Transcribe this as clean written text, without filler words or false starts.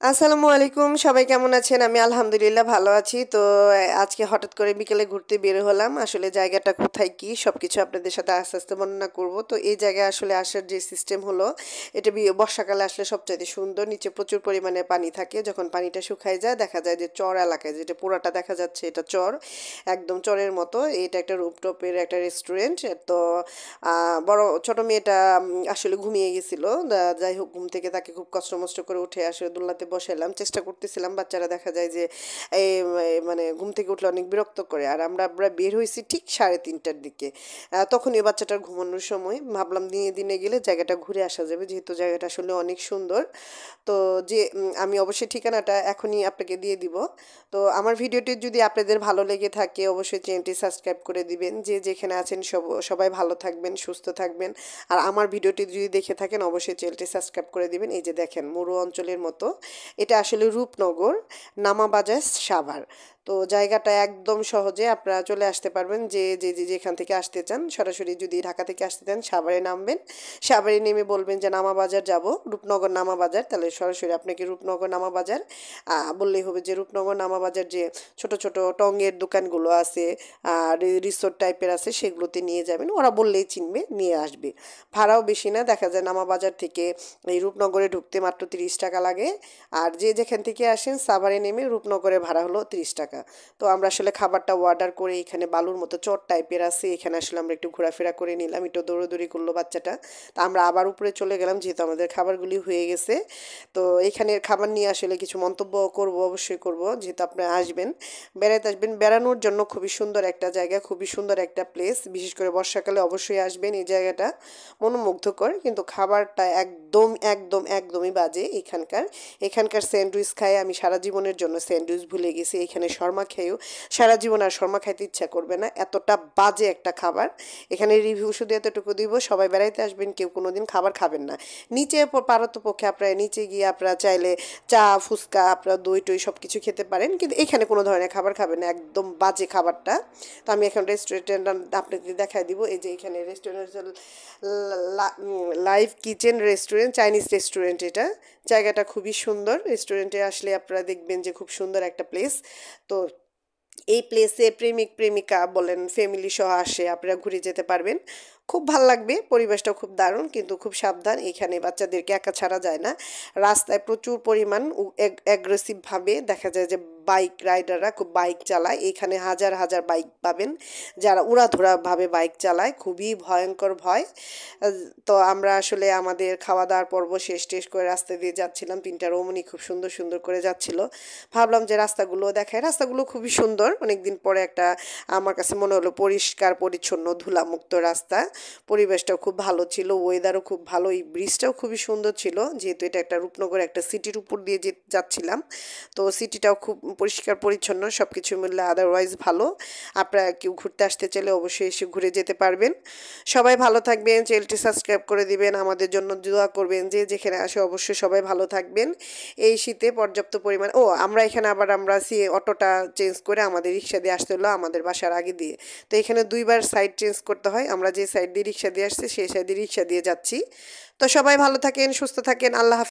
আসসালামু আলাইকুম, সবাই কেমন আছেন? আমি আলহামদুলিল্লাহ ভালো আছি। তো আজকে হঠাৎ করে বিকেলে ঘুরতে বের হলাম। আসলে জায়গাটা কোথায় কি সবকিছু আপনাদের সাথে আস্তে আস্তে বর্ণনা করব। তো এই জায়গায় আসলে আসার যে সিস্টেম হলো, এটা বর্ষাকালে আসলে সবচাইতে সুন্দর। নিচে প্রচুর পরিমাণে পানি থাকে। যখন পানিটা শুকায় যায় দেখা যায় যে চর এলাকায়, যেটা পুরাটা দেখা যাচ্ছে এটা চর, একদম চরের মতো। এটা একটা রুফটপের একটা রেস্টুরেন্ট। তো বড় ছোট মেয়েটা আসলে ঘুমিয়ে গেছিল। যাই হোক, ঘুম থেকে তাকে খুব কষ্ট মষ্ট করে উঠে আসলে দোলনাতে বসাইলাম, চেষ্টা করতেছিলাম। বাচ্চারা দেখা যায় যে মানে ঘুম থেকে উঠলে অনেক বিরক্ত করে। আর আমরা আমরা বের হয়েছি ঠিক 3:30টার দিকে। তখন এই বাচ্চাটার ঘুমানোর সময় ভাবলাম দিনে দিনে গেলে জায়গাটা ঘুরে আসা যাবে, যেহেতু জায়গাটা আসলে অনেক সুন্দর। তো যে আমি অবশ্যই ঠিকানাটা এখনই আপনাকে দিয়ে দিব। তো আমার ভিডিওটি যদি আপনাদের ভালো লেগে থাকে অবশ্যই চ্যানেলটি সাবস্ক্রাইব করে দিবেন। যে যেখানে আছেন সবাই ভালো থাকবেন, সুস্থ থাকবেন। আর আমার ভিডিওটি যদি দেখে থাকেন অবশ্যই চ্যানেলটি সাবস্ক্রাইব করে দিবেন। এই যে দেখেন মরু অঞ্চলের মতো, এটা আসলে রূপনগর, নামাবাজার, সাভার। তো জায়গাটা একদম সহজে আপনারা চলে আসতে পারবেন। যেখান থেকে আসতে চান, সরাসরি যদি ঢাকা থেকে আসতে চান সাভারে নামবেন। সাভারে নেমে বলবেন যে নামাবাজার যাব, রূপনগর নামাবাজার, তাহলে সরাসরি আপনাকে রূপনগর নামাবাজার বললেই হবে। যে রূপনগর নামাবাজার যে ছোট ছোট টঙের দোকানগুলো আছে, আর রিসোর্ট টাইপের আছে, সেগুলোতে নিয়ে যাবেন। ওরা বললেই চিনবে, নিয়ে আসবে। ভাড়াও বেশি না, দেখা যায় নামাবাজার থেকে এই রূপনগরে ঢুকতে মাত্র 30 টাকা লাগে। আর যে যেখান থেকে আসেন সাভারে নেমে রূপনগরে ভাড়া হলো 30 টাকা। তো আমরা আসলে খাবারটা অর্ডার করে, এখানে বালুর মতো চট টাইপের আছে, এখানে আসলে আমরা একটু ঘোরাফেরা করে নিলাম, একটু দৌড়াদৌড়ি করলো বাচ্চাটা। তা আমরা আবার উপরে চলে গেলাম, যেহেতু আমাদের খাবারগুলি হয়ে গেছে। তো এখানের খাবার নিয়ে আসলে কিছু মন্তব্য করব, অবশ্যই করব, যেহেতু আপনারা আসবেন, বেড়াতে আসবেন। বেড়ানোর জন্য খুবই সুন্দর একটা জায়গা, খুবই সুন্দর একটা প্লেস। বিশেষ করে বর্ষাকালে অবশ্যই আসবেন। এই জায়গাটা মনোমুগ্ধকর, কিন্তু খাবারটা একদম একদম একদমই বাজে এখানকার। এখানকার স্যান্ডউইচ খাই আমি সারা জীবনের জন্য, স্যান্ডউইচ ভুলে গেছি। এখানে শর্মা খেয়েও সারা জীবন আর শর্মা খাইতে ইচ্ছা করবে না, এতটা বাজে একটা খাবার। এখানে রিভিউ শুধু এতটুকু দিব, সবাই বেড়াইতে আসবেন, কেউ কোনোদিন খাবার খাবেন না। নিচে পারতপক্ষে আপনারা নিচে গিয়ে আপনারা চাইলে চা, ফুচকা, আপনারা দই টই সব কিছু খেতে পারেন, কিন্তু এখানে কোনো ধরনের খাবার খাবেন না, একদম বাজে খাবারটা। তো আমি এখন রেস্টুরেন্ট আপনাকে দেখাই দিব। এই যে এখানে restaurant, live kitchen restaurant, Chinese restaurant এটা। জায়গাটা খুবই সুন্দর। রেস্টুরেন্টে আসলে আপনারা দেখবেন যে খুব সুন্দর একটা প্লেস। তো এই প্লেসে প্রেমিক প্রেমিকা বলেন ফ্যামিলি সহ আসে, আপনারা ঘুরে যেতে পারবেন। খুব ভাল লাগবে, পরিবেশটা খুব দারুণ, কিন্তু খুব সাবধান, এখানে বাচ্চাদেরকে একা ছাড়া যায় না। রাস্তায় প্রচুর পরিমাণ অ্যাগ্রেসিভভাবে দেখা যায় যে বাইক রাইডাররা খুব বাইক চালায়। এখানে হাজার হাজার বাইক পাবেন যারা উড়াধুরাভাবে বাইক চালায়, খুবই ভয়ঙ্কর ভয়। আহ, তো আমরা আসলে আমাদের খাওয়া দাওয়ার পর্ব শেষ টেস করে রাস্তা দিয়ে যাচ্ছিলাম, 3টা রমণী খুব সুন্দর সুন্দর করে যাচ্ছিল। ভাবলাম যে রাস্তাগুলো দেখায়, রাস্তাগুলো খুবই সুন্দর। অনেকদিন পরে একটা, আমার কাছে মনে হলো পরিষ্কার পরিচ্ছন্ন ধুলামুক্ত রাস্তা। পরিবেশটাও খুব ভালো ছিল, ওয়েদারও খুব ভালো, এই ব্রিজটাও খুবই সুন্দর ছিল, যেহেতু এটা একটা রূপনগর একটা সিটির উপর দিয়ে যাচ্ছিলাম। তো সিটিটাও খুব পরিষ্কার পরিচ্ছন্ন, সব কিছু মিললে আদারওয়াইজ ভালো। আপনারা কেউ ঘুরতে আসতে চাইলে অবশ্যই এসে ঘুরে যেতে পারবেন। সবাই ভালো থাকবেন, চ্যানেলটি সাবস্ক্রাইব করে দিবেন, আমাদের জন্য দোয়া করবেন। যে যেখানে আসে অবশ্যই সবাই ভালো থাকবেন। এই শীতে পর্যাপ্ত পরিমাণ, আমরা এখানে আবার আমরা অটোটা চেঞ্জ করে আমাদের রিক্সা দিয়ে আসতে হলো আমাদের বাসার আগে দিয়ে। তো এখানে 2বার সাইড চেঞ্জ করতে হয়, আমরা যে সাইড দিয়ে রিক্সা দিয়ে আসছি সেই সাইড দিয়ে রিক্সা দিয়ে যাচ্ছি। তো সবাই ভালো থাকেন, সুস্থ থাকেন, আল্লাহ হাফেজ।